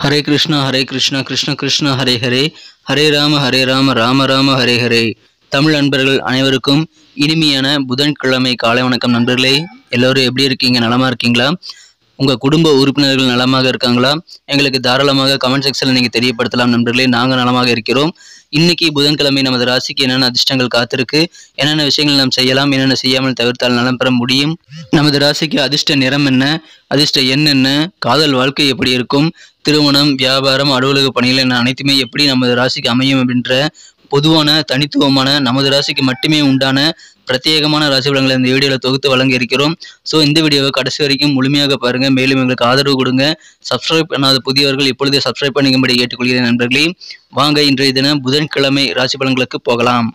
ஹரே கிருஷ்ணா கிருஷ்ண கிருஷ்ண ஹரே ஹரே, ஹரே ராம ராம ராம ஹரே ஹரே. தமிழ் நண்பர்கள் அனைவருக்கும் இனிமையான புதன்கிழமை காலை வணக்கம் நண்பர்களே. எல்லோரும் எப்படி இருக்கீங்க? நலமா இருக்கீங்களா? உங்கள் குடும்ப உறுப்பினர்கள் நலமாக இருக்காங்களா? எங்களுக்கு தாராளமாக கமெண்ட் செக்ஷனில் நீங்கள் தெரியப்படுத்தலாம் நண்பர்களே. நாங்கள் நலமாக இருக்கிறோம். இன்னைக்கு புதன்கிழமை நமது ராசிக்கு என்னென்ன அதிர்ஷ்டங்கள் காத்திருக்கு, என்னென்ன விஷயங்கள் நாம் செய்யலாம், என்னென்ன செய்யாமல் தவிர்த்தால் நலம் பெற முடியும், நமது ராசிக்கு அதிர்ஷ்ட நிறம் என்ன, அதிர்ஷ்ட எண் என்ன, காதல் வாழ்க்கை எப்படி இருக்கும், திருமணம், வியாபாரம், அலுவலக பணிகள் என அனைத்துமே எப்படி நமது ராசிக்கு அமையும் அப்படின்ற பொதுவான தனித்துவமான நமது ராசிக்கு மட்டுமே உண்டான பிரத்யேகமான ராசி பலன்களை இந்த வீடியோவில் தொகுத்து வழங்கி இருக்கிறோம். ஸோ இந்த வீடியோவை கடைசி வரைக்கும் முழுமையாக பாருங்க. மேலும் எங்களுக்கு ஆதரவு கொடுங்க. சப்ஸ்கிரைப் பண்ணாத புதியவர்கள் இப்பொழுதே சப்ஸ்கிரைப் பண்ணிக்கும்படி கேட்டுக்கொள்கிறேன் நண்பர்களே. வாங்க இன்றைய தினம் புதன்கிழமை ராசி பலன்களுக்கு போகலாம்.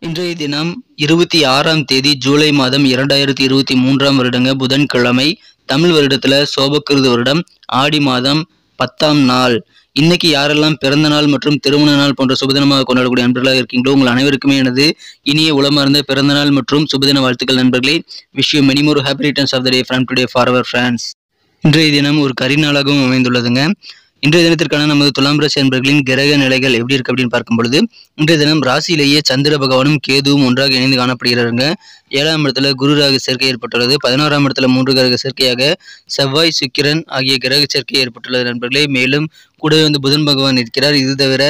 இன்றைய தினம் 26ஆம் தேதி ஜூலை மாதம் 2023ஆம் வருடங்க புதன்கிழமை. தமிழ் வருடத்துல சோபக்கிருது வருடம் ஆடி மாதம் 10ஆம் நாள். இன்னைக்கு யாரெல்லாம் பிறந்த நாள் மற்றும் திருமண நாள் போன்ற சுபதினமாக கொண்டாடக்கூடிய நண்பர்களாக இருக்கீங்களோ உங்கள் அனைவருக்குமே எனது இனிய உளமார்ந்த பிறந்த நாள் மற்றும் சுபதின வாழ்த்துக்கள் நண்பர்களே. Wish you many more happy returns of the day from today for our friends. இன்றைய தினம் ஒரு கரிநாளாகவும் அமைந்துள்ளதுங்க. இன்றைய தினத்திற்கான நமது துலாம் ராசி அன்பர்களின் கிரக நிலைகள் எப்படி இருக்கு அப்படின்னு பார்க்கும் பொழுது, இன்றைய தினம் ராசியிலேயே சந்திர பகவானும் கேதுவும் ஒன்றாக இணைந்து காணப்படுகிறாருங்க. 7ஆம் இடத்துல குரு ராகு சேர்க்கை ஏற்பட்டுள்ளது. 11ஆம் இடத்துல 3 கிரக சேர்க்கையாக செவ்வாய், சுக்கிரன் ஆகிய கிரக சேர்க்கை ஏற்பட்டுள்ளது நண்பர்களே. மேலும் கூடவே புதன் பகவான் இருக்கிறார். இது தவிர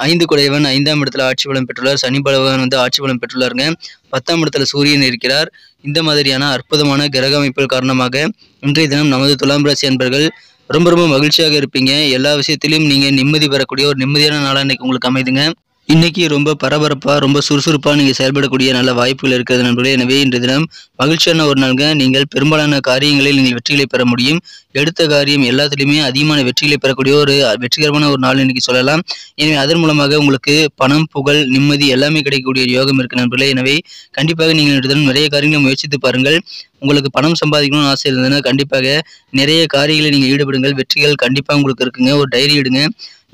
5 குடையவன் 5ஆம் இடத்துல ஆட்சி பலம் பெற்றுள்ளார். சனி பகவான் ஆட்சி பலம் பெற்றுள்ளாருங்க. 10ஆம் இடத்துல சூரியன் இருக்கிறார். இந்த மாதிரியான அற்புதமான கிரக அமைப்புகள் காரணமாக இன்றைய தினம் நமது துலாம் ராசி அன்பர்கள் ரொம்ப மகிழ்ச்சியாக இருப்பீங்க. எல்லா விஷயத்திலும் நீங்க நிம்மதி பெறக்கூடிய ஒரு நிம்மதியான நாளா இன்னைக்கு உங்களுக்கு அமைதுங்க. இன்னைக்கு ரொம்ப பரபரப்பா ரொம்ப சுறுசுறுப்பா நீங்க செயல்படக்கூடிய நல்ல வாய்ப்புகள் இருக்கிறது நண்பர்களே. எனவே இன்றைய தினம் மகிழ்ச்சியான ஒரு நாளுங்க. நீங்கள் பெரும்பாலான காரியங்களில் நீங்கள் வெற்றிகளை பெற முடியும். எடுத்த காரியம் எல்லாத்துலேயுமே அதிகமான வெற்றிகளை பெறக்கூடிய ஒரு வெற்றிகரமான ஒரு நாள் இன்னைக்கு சொல்லலாம். எனவே அதன் மூலமாக உங்களுக்கு பணம், புகழ், நிம்மதி எல்லாமே கிடைக்கக்கூடிய யோகம் இருக்கு நண்பர்களே. எனவே கண்டிப்பாக நீங்கள் இன்றைய தினம் நிறைய காரியங்களை முயற்சித்து பாருங்கள். உங்களுக்கு பணம் சம்பாதிக்கணும்னு ஆசை இருந்ததுன்னா கண்டிப்பாக நிறைய காரியங்களை நீங்கள் ஈடுபடுங்கள். வெற்றிகள் கண்டிப்பாக உங்களுக்கு இருக்குங்க. ஒரு டைரி எடுங்க,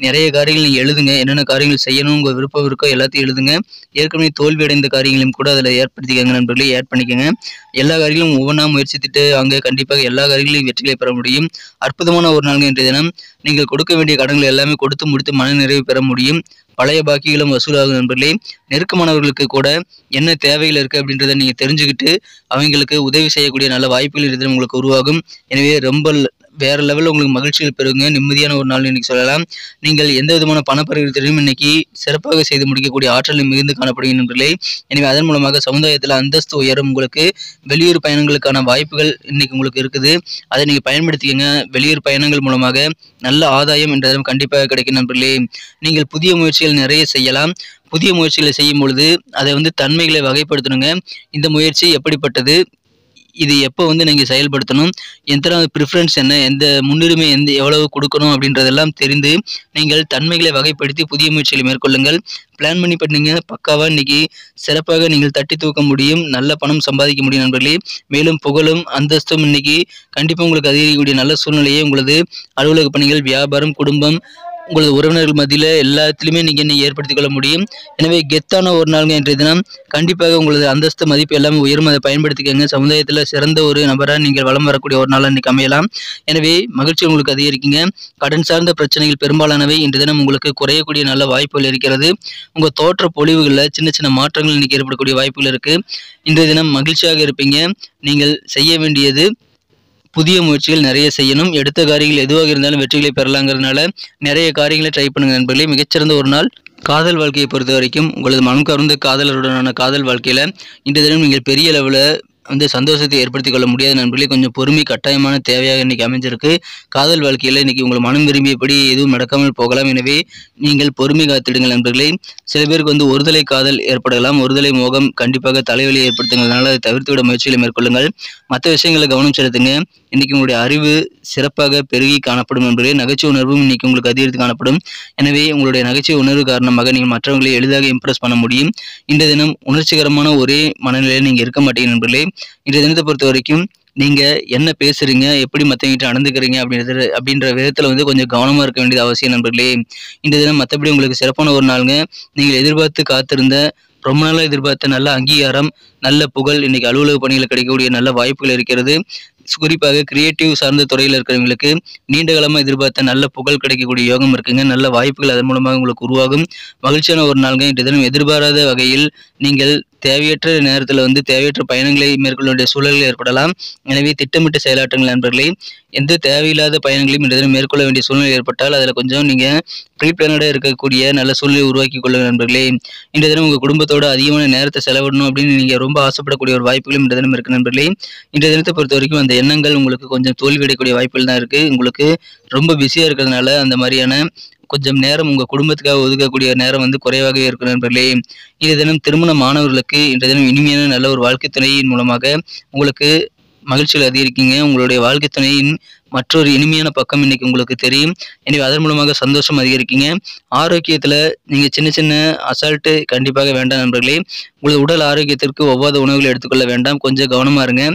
நிறைய காரியங்கள் நீங்கள் எழுதுங்க. என்னென்ன காரியங்கள் செய்யணும் உங்கள் விருப்பம் இருக்கோ எல்லாத்தையும் எழுதுங்க. ஏற்கனவே தோல்வி அடைந்த காரியங்களையும் கூட அதில் ஏற்படுத்திக்கங்க நண்பர்களே. ஆட் பண்ணிக்கோங்க. எல்லா காரியங்களும் ஒவ்வொன்றா முயற்சித்துட்டு அங்கே கண்டிப்பாக எல்லா காரியங்களையும் வெற்றிகளை பெற முடியும். அற்புதமான ஒரு நாள் இன்றைய தினம். நீங்கள் கொடுக்க வேண்டிய கடன்கள் எல்லாமே கொடுத்து முடித்து மன நிறைவு பெற முடியும். பழைய பாக்கிகளும் வசூலாகும் நண்பர்களே. நெருக்கமானவர்களுக்கு கூட என்ன தேவைகள் இருக்குது அப்படின்றத நீங்கள் தெரிஞ்சுக்கிட்டு அவங்களுக்கு உதவி செய்யக்கூடிய நல்ல வாய்ப்புகள் இதில் உங்களுக்கு உருவாகும். எனவே ரொம்ப வேற லெவலில் உங்களுக்கு மகிழ்ச்சிகள் பெறுங்க. நிம்மதியான ஒரு நாள் இன்னைக்கு சொல்லலாம். நீங்கள் எந்த விதமான பண பரிவர்த்தனையும் இன்னைக்கு சிறப்பாக செய்து முடிக்கக்கூடிய ஆற்றல் மிகுந்து காணப்படுகின்றீர்களே. எனவே அதன் மூலமாக சமுதாயத்தில் அந்தஸ்து உயரும். உங்களுக்கு வெளியூர் பயணங்களுக்கான வாய்ப்புகள் இன்னைக்கு உங்களுக்கு இருக்குது. அதை நீங்கள் பயன்படுத்திக்கங்க. வெளியூர் பயணங்கள் மூலமாக நல்ல ஆதாயம் என்ற கண்டிப்பாக கிடைக்கும் நண்பர்களே. நீங்கள் புதிய முயற்சிகள் நிறைய செய்யலாம். புதிய முயற்சிகளை செய்யும் பொழுது அதை தன்மைகளை வகைப்படுத்தணுங்க. இந்த முயற்சி எப்படிப்பட்டது, இது எப்போ நீங்கள் செயல்படுத்தணும், எத்தனாவது ப்ரிஃபரன்ஸ் என்ன, எந்த முன்னுரிமை எவ்வளவு கொடுக்கணும் அப்படின்றதெல்லாம் தெரிந்து நீங்கள் தன்மைகளை வகைப்படுத்தி புதிய முயற்சிகளை மேற்கொள்ளுங்கள். பிளான் பண்ணி பண்ணீங்க பக்காவாக இன்னைக்கு சிறப்பாக நீங்கள் தட்டி தூக்க முடியும். நல்ல பணம் சம்பாதிக்க முடியும் நண்பர்களே. மேலும் புகழும் அந்தஸ்தும் இன்னைக்கு கண்டிப்பாக உங்களுக்கு அதிகரிக்கக்கூடிய நல்ல சூழ்நிலையை உங்களது அலுவலக பணிகள், வியாபாரம், குடும்பம், உங்களது உறவினர்கள் மத்தியில் எல்லாத்துலேயுமே நீங்கள் ஏற்படுத்திக் கொள்ள முடியும். எனவே கெத்தான ஒரு நாளுங்க இன்றைய தினம். கண்டிப்பாக உங்களது அந்தஸ்து, மதிப்பு எல்லாமே உயரும். அதை பயன்படுத்திக்கங்க. சமுதாயத்தில் சிறந்த ஒரு நபராக நீங்கள் வலம் வரக்கூடிய ஒரு நாளாக இன்னைக்கு அமையலாம். எனவே மகிழ்ச்சி உங்களுக்கு அதிகரிக்குங்க. கடன் சார்ந்த பிரச்சனைகள் பெரும்பாலானவை இன்றைய தினம் உங்களுக்கு குறையக்கூடிய நல்ல வாய்ப்புகள் இருக்கிறது. உங்கள் தோற்ற பொலிவுகளில் சின்ன மாற்றங்கள் இன்னைக்கு ஏற்படக்கூடிய வாய்ப்புகள் இருக்குது. இன்றைய தினம் மகிழ்ச்சியாக இருப்பீங்க. நீங்கள் செய்ய வேண்டியது புதிய முயற்சிகள் நிறைய செய்யணும். எடுத்த காரியங்கள் எதுவாக இருந்தாலும் வெற்றிகளை பெறலாங்கிறதுனால நிறைய காரியங்களை ட்ரை பண்ணுங்க நண்பர்களே. மிகச்சிறந்த ஒரு நாள். காதல் வாழ்க்கையை பொறுத்த வரைக்கும் உங்களது மனம் கவர்ந்த காதலருடனான காதல் வாழ்க்கையில் இன்றைய தினம் நீங்கள் பெரிய லெவலில் சந்தோஷத்தை ஏற்படுத்திக் கொள்ள முடியாத நண்பர்களே. கொஞ்சம் பொறுமை கட்டாயமான தேவையாக இன்னைக்கு அமைஞ்சிருக்கு. காதல் வாழ்க்கையில் இன்னைக்கு உங்கள் மனம் விரும்பியபடி எதுவும் நடக்காமல் போகலாம். எனவே நீங்கள் பொறுமை காத்திடுங்கள் நண்பர்களே. சில பேருக்கு ஒருதலை காதல் ஏற்படலாம். ஒருதலை மோகம் கண்டிப்பாக தலைவலியை ஏற்படுத்துங்கிறதுனால அதை தவிர்த்து விட முயற்சிகளை மேற்கொள்ளுங்கள். மற்ற விஷயங்களில் கவனம் செலுத்துங்க. இன்னைக்கு உங்களுடைய அறிவு சிறப்பாக பெருகி காணப்படும் நண்பர்களே. நகைச்சுவை உணர்வும் இன்னைக்கு உங்களுக்கு அதிகரித்து காணப்படும். எனவே உங்களுடைய நகைச்சுவை உணர்வு காரணமாக நீங்கள் மற்றவர்களை எளிதாக இம்ப்ரெஸ் பண்ண முடியும். இந்த தினம் உணர்ச்சிகரமான ஒரே மனநிலையில் நீங்கள் இருக்க மாட்டீங்க நண்பர்களே. இன்றைய தினத்தை பொறுத்த வரைக்கும் நீங்க என்ன பேசுறீங்க, எப்படி மற்றவங்கிட்ட நடந்துக்கிறீங்க அப்படின்ற விதத்துல கொஞ்சம் கவனமா இருக்க வேண்டியது அவசியம் நண்பர்களே. இந்த தினம் மற்றபடி உங்களுக்கு சிறப்பான ஒரு நாளுங்க. நீங்கள் எதிர்பார்த்து காத்திருந்த ரொம்ப நாளாக எதிர்பார்த்த நல்ல அங்கீகாரம், நல்ல புகழ் இன்னைக்கு அலுவலக பணியில் கிடைக்கக்கூடிய நல்ல வாய்ப்புகள் இருக்கிறது. குறிப்பாக கிரியேட்டிவ் சார்ந்த துறையில் இருக்கிறவங்களுக்கு நீண்ட காலமாக எதிர்பார்த்த நல்ல புகழ் கிடைக்கக்கூடிய யோகம் இருக்குங்க. நல்ல வாய்ப்புகள் அதன் மூலமாக உங்களுக்கு உருவாகும். மகிழ்ச்சியான ஒரு நாள்ங்க. இன்றைய தினம் எதிர்பாராத வகையில் நீங்கள் தேவையற்ற நேரத்தில் தேவையற்ற பயணங்களை மேற்கொள்ள வேண்டிய சூழல்கள் ஏற்படலாம். எனவே திட்டமிட்டு செயலாற்றுங்கள் நண்பர்களே. எந்த தேவையில்லாத பயணங்களையும் இன்றைய தினம் மேற்கொள்ள வேண்டிய சூழ்நிலை ஏற்பட்டால் அதில் கொஞ்சம் நீங்கள் ப்ரீபிளானடாக இருக்கக்கூடிய நல்ல சூழ்நிலை உருவாக்கி கொள்ளுங்கள் நண்பர்களே. இன்றைய தினம் உங்கள் குடும்பத்தோட அதிகமான நேரத்தை செலவிடணும் அப்படின்னு நீங்கள் ரொம்ப ஆசைப்படக்கூடிய ஒரு வாய்ப்புகளும் இன்றைய தினம் இருக்குது நண்பர்களே. இன்றைய தினத்தை பொறுத்த வரைக்கும் அந்த எண்ணங்கள் உங்களுக்கு கொஞ்சம் தோல்வியடையக்கூடிய வாய்ப்புகள் தான் இருக்குது. உங்களுக்கு ரொம்ப பிஸியாக இருக்கிறதுனால அந்த மாதிரியான கொஞ்சம் நேரம் உங்கள் குடும்பத்துக்காக ஒதுக்கக்கூடிய நேரம் குறைவாகவே இருக்கும் நண்பர்களே. இன்றைய தினம் திருமண மாணவர்களுக்கு இன்றைய தினம் இனிமையான நல்ல ஒரு வாழ்க்கை துணையின் மூலமாக உங்களுக்கு மகிழ்ச்சிகள் அதிகரிக்குங்க. உங்களுடைய வாழ்க்கை துணையின் மற்றொரு இனிமையான பக்கம் இன்னைக்கு உங்களுக்கு தெரியும். எனவே அதன் மூலமாக சந்தோஷம் அதிகரிக்குங்க. ஆரோக்கியத்தில் நீங்கள் சின்ன சின்ன அசால்ட்டு கண்டிப்பாக வேண்டாம் நண்பர்களே. உங்களது உடல் ஆரோக்கியத்திற்கு ஒவ்வாத உணவுகளை எடுத்துக்கொள்ள வேண்டாம். கொஞ்சம் கவனமாக இருங்க.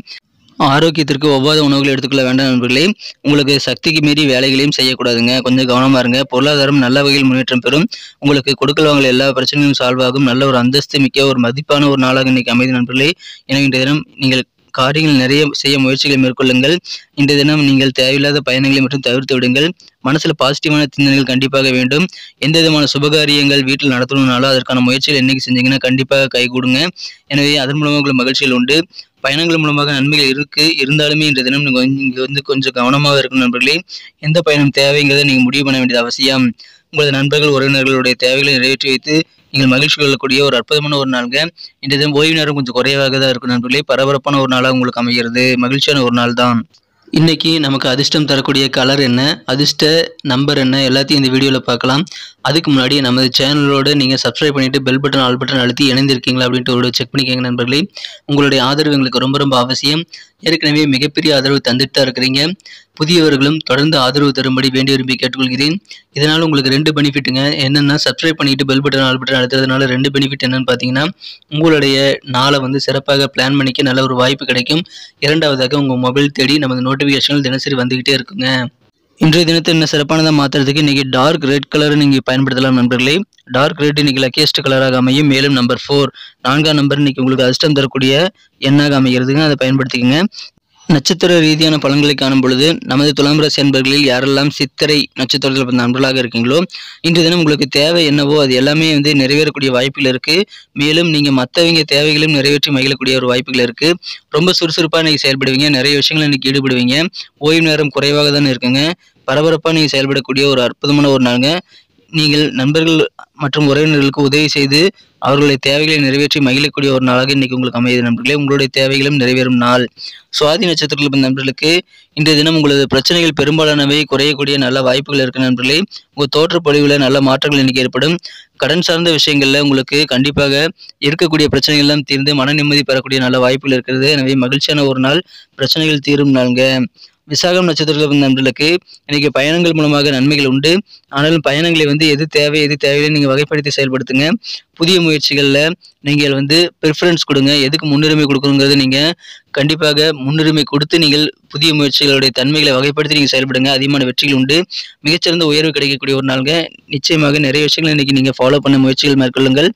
ஆரோக்கியத்திற்கு ஒவ்வாத உணவுகளை எடுத்துக்கொள்ள வேண்டாம் நண்பர்களே. உங்களுக்கு சக்திக்கு மீறி வேலைகளையும் செய்யக்கூடாதுங்க. கொஞ்சம் கவனமாக இருங்க. பொருளாதாரம் நல்ல வகையில் முன்னேற்றம் பெறும். உங்களுக்கு கொடுக்கல் வாங்கல எல்லா பிரச்சனைகளும் சால்வ் ஆகும். நல்ல ஒரு அந்தஸ்து மிக்க ஒரு மதிப்பான ஒரு நாளாக இன்னைக்கு அமைதி நண்பர்களே. எனவே இன்றைய தினம் நீங்கள் காரியங்கள் நிறைய செய்ய முயற்சிகளை மேற்கொள்ளுங்கள். இன்றைய தினம் நீங்கள் தேவையில்லாத பயணங்களை மட்டும் தவிர்த்து விடுங்கள். மனசில் பாசிட்டிவான சிந்தனைகள் கண்டிப்பாக வேண்டும். எந்த விதமான சுபகாரியங்கள் வீட்டில் நடத்தணும்னாலும் அதற்கான முயற்சிகள் என்னைக்கு செஞ்சீங்கன்னா கண்டிப்பாக கைகூடுங்க. எனவே அதன் மூலமாக உங்களுக்கு மகிழ்ச்சிகள் உண்டு. பயணங்கள் மூலமாக நன்மைகள் இருந்தாலுமே இன்றைய தினம் நீங்கள் கொஞ்சம் கவனமாக இருக்கணும் நண்பர்களே. எந்த பயணம் தேவைங்கிறத நீங்கள் முடிவு பண்ண வேண்டியது அவசியம். உங்களது நண்பர்கள் உறவினர்களுடைய தேவைகளை நிறைவேற்றி வைத்து நீங்கள் மகிழ்ச்சி கொள்ளக்கூடிய ஒரு அற்புதமான ஒரு நாளுங்க. இன்றைய தினம் ஓய்வு நேரம் கொஞ்சம் குறைவாக தான் இருக்கும் நண்பர்களே. பரபரப்பான ஒரு நாளாக உங்களுக்கு அமைகிறது. மகிழ்ச்சியான ஒரு நாள் தான். இன்னைக்கு நமக்கு அதிர்ஷ்டம் தரக்கூடிய கலர் என்ன, அதிர்ஷ்ட நம்பர் என்ன, எல்லாத்தையும் இந்த வீடியோவில் பார்க்கலாம். அதுக்கு முன்னாடி நமது சேனலோடு நீங்கள் சப்ஸ்கிரைப் பண்ணிவிட்டு பெல் பட்டன் ஆல் பட்டன் அழுத்தி இணைந்திருக்கீங்களா அப்படின்ட்டு ஒரு செக் பண்ணிக்கோங்க நண்பர்களே. உங்களுடைய ஆதரவு எங்களுக்கு ரொம்ப ரொம்ப அவசியம். ஏற்கனவே மிகப்பெரிய ஆதரவு தந்துட்டு தான் இருக்கிறீங்க. புதியவர்களும் தொடர்ந்து ஆதரவு தரும்படி வேண்டி விரும்பி கேட்டுக்கொள்கிறேன். இதனால் உங்களுக்கு 2 பெனிஃபிட்டுங்க. என்னென்னா சப்ஸ்கிரைப் பண்ணிவிட்டு பெல் பட்டன் ஆல் பட்டன் அழுத்துறதுனால 2 பெனிஃபிட் என்னென்னு பார்த்தீங்கன்னா, உங்களுடைய நாளை சிறப்பாக பிளான் பண்ணிக்க நல்ல ஒரு வாய்ப்பு கிடைக்கும். இரண்டாவதாக உங்கள் மொபைல் தேடி நமது நோட்டிஃபிகேஷன்கள் தினசரி வந்துக்கிட்டே இருக்குங்க. இன்றைய தினத்தை என்ன சிறப்பானதாக மாற்றுறதுக்கு இன்றைக்கி டார்க் ரெட் கலரை நீங்கள் பயன்படுத்தலாம் நண்பர்களே. டார்க் ரெட் இன்றைக்கி லக்கியஸ்ட் கலராக அமையும். மேலும் நம்பர் 4 4ஆம் நம்பர் இன்றைக்கி உங்களுக்கு அதிர்ஷ்டம் தரக்கூடிய எண்ணாக அமைகிறதுங்க. அதை பயன்படுத்திக்கங்க. நட்சத்திர ரீதியான பலன்களை காணும் பொழுது நமது துலாம் ராசி அன்பர்களில் யாரெல்லாம் சித்திரை நட்சத்திரத்தில் பிறந்த நண்பர்களாக இருக்கீங்களோ இன்றைய தினம் உங்களுக்கு தேவை என்னவோ அது எல்லாமே நிறைவேறக்கூடிய வாய்ப்புகள் இருக்குது. மேலும் நீங்கள் மற்றவங்க தேவைகளையும் நிறைவேற்றி மகிழக்கூடிய ஒரு வாய்ப்புகள் இருக்குது. ரொம்ப சுறுசுறுப்பாக இன்றைக்கி செயல்படுவீங்க. நிறைய விஷயங்கள் இன்றைக்கி ஈடுபடுவீங்க. ஓய்வு நேரம் குறைவாக தான் இருக்குங்க. பரபரப்பாக நீங்கள் செயல்படக்கூடிய ஒரு அற்புதமான ஒரு நாளுங்க. நீங்கள் நண்பர்கள் மற்றும் உறவினர்களுக்கு உதவி செய்து அவர்களுடைய தேவைகளை நிறைவேற்றி மகிழக்கூடிய ஒரு நாளாக இன்னைக்கு உங்களுக்கு அமையுது நண்பர்களே. உங்களுடைய தேவைகளும் நிறைவேறும் நாள். சுவாதி நட்சத்திரத்தில் பிறந்த நண்பர்களுக்கு இன்றைய தினம் உங்களது பிரச்சனைகள் பெரும்பாலானவை குறையக்கூடிய நல்ல வாய்ப்புகள் இருக்கு நண்பர்களே. உங்கள் தோற்றப்பொழிவில் நல்ல மாற்றங்கள் இன்னைக்கு ஏற்படும். கடன் சார்ந்த விஷயங்களில் உங்களுக்கு கண்டிப்பாக இருக்கக்கூடிய பிரச்சனைகள் எல்லாம் தீர்ந்து மன நிம்மதி பெறக்கூடிய நல்ல வாய்ப்புகள் இருக்கிறது. எனவே மகிழ்ச்சியான ஒரு நாள், பிரச்சனைகள் தீரும் நாளுங்க. விசாகம் நட்சத்திரத்தில் பிறந்த நண்பர்களுக்கு இன்னைக்கு பயணங்கள் மூலமாக நன்மைகள் உண்டு. ஆனாலும் பயணங்களை எது தேவை எது தேவையில்லை நீங்கள் வகைப்படுத்தி செயல்படுத்துங்க. புதிய முயற்சிகளில் நீங்கள் ப்ரிஃபரன்ஸ் கொடுங்க. எதுக்கு முன்னுரிமை கொடுக்கணுங்கிறது நீங்கள் கண்டிப்பாக முன்னுரிமை கொடுத்து நீங்கள் புதிய முயற்சிகளுடைய தன்மைகளை வகைப்படுத்தி நீங்கள் செயல்படுங்க. அதிகமான வெற்றிகள் உண்டு. மிகச்சிறந்த உயர்வு கிடைக்கக்கூடிய ஒரு நாளுங்க. நிச்சயமாக நிறைய விஷயங்கள் இன்னைக்கு நீங்கள் ஃபாலோ பண்ண முயற்சிகள் மேற்கொள்ளுங்கள்.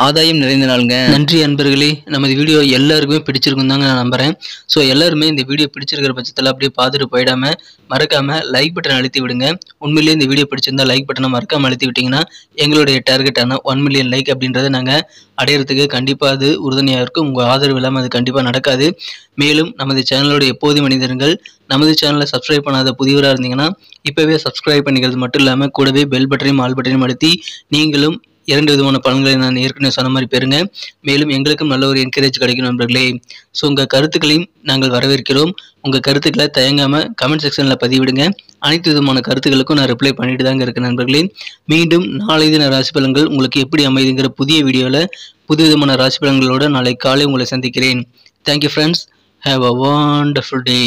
ஆதாயம் நிறைந்த நாளுங்க. நன்றி அன்பர்களே. நமது வீடியோ எல்லாருக்குமே பிடிச்சிருக்கும் தாங்க நான் நம்புகிறேன். ஸோ எல்லாருமே இந்த வீடியோ பிடிச்சிருக்கிற பட்சத்தில் அப்படியே பார்த்துட்டு போயிடாமல் மறக்காமல் லைக் பட்டன் அழுத்தி விடுங்க. உண்மையிலேயே இந்த வீடியோ பிடிச்சிருந்தா லைக் பட்டனை மறக்காமல் அழுத்தி விட்டிங்கன்னா எங்களுடைய டார்கெட்டான 1 மில்லியன் லைக் அப்படின்றத நாங்கள் அடையிறதுக்கு கண்டிப்பாக அது உறுதுணையாக இருக்கும். உங்கள் ஆதரவு இல்லாமல் அது கண்டிப்பாக நடக்காது. மேலும் நமது சேனலோட எப்போதும் மனிதர்கள் நமது சேனலை சப்ஸ்கிரைப் பண்ணாத புதியவராக இருந்தீங்கன்னா இப்போவே சப்ஸ்கிரைப் பண்ணிக்கிறது மட்டும் இல்லாமல் கூடவே பெல் பட்டனையும் ஆல் பட்டனையும் அழுத்தி நீங்களும் 2 விதமான பலன்களை நான் ஏற்கனவே சொன்ன மாதிரி பெறுங்க. மேலும் எங்களுக்கும் நல்ல ஒரு என்கரேஜ் கிடைக்கும் நண்பர்களே. ஸோ உங்கள் கருத்துக்களையும் நாங்கள் வரவேற்கிறோம். உங்கள் கருத்துக்களை தயங்காமல் கமெண்ட் செக்ஷனில் பதிவிடுங்க. அனைத்து விதமான கருத்துக்களுக்கும் நான் ரிப்ளை பண்ணிட்டு தாங்க இருக்கேன் நண்பர்களே. மீண்டும் நாளை தின ராசி பலன்கள் உங்களுக்கு எப்படி அமைதுங்கிற புதிய வீடியோவில் புது விதமான ராசி பலன்களோடு நாளை காலை உங்களை சந்திக்கிறேன். Thank you friends. Have a wonderful day.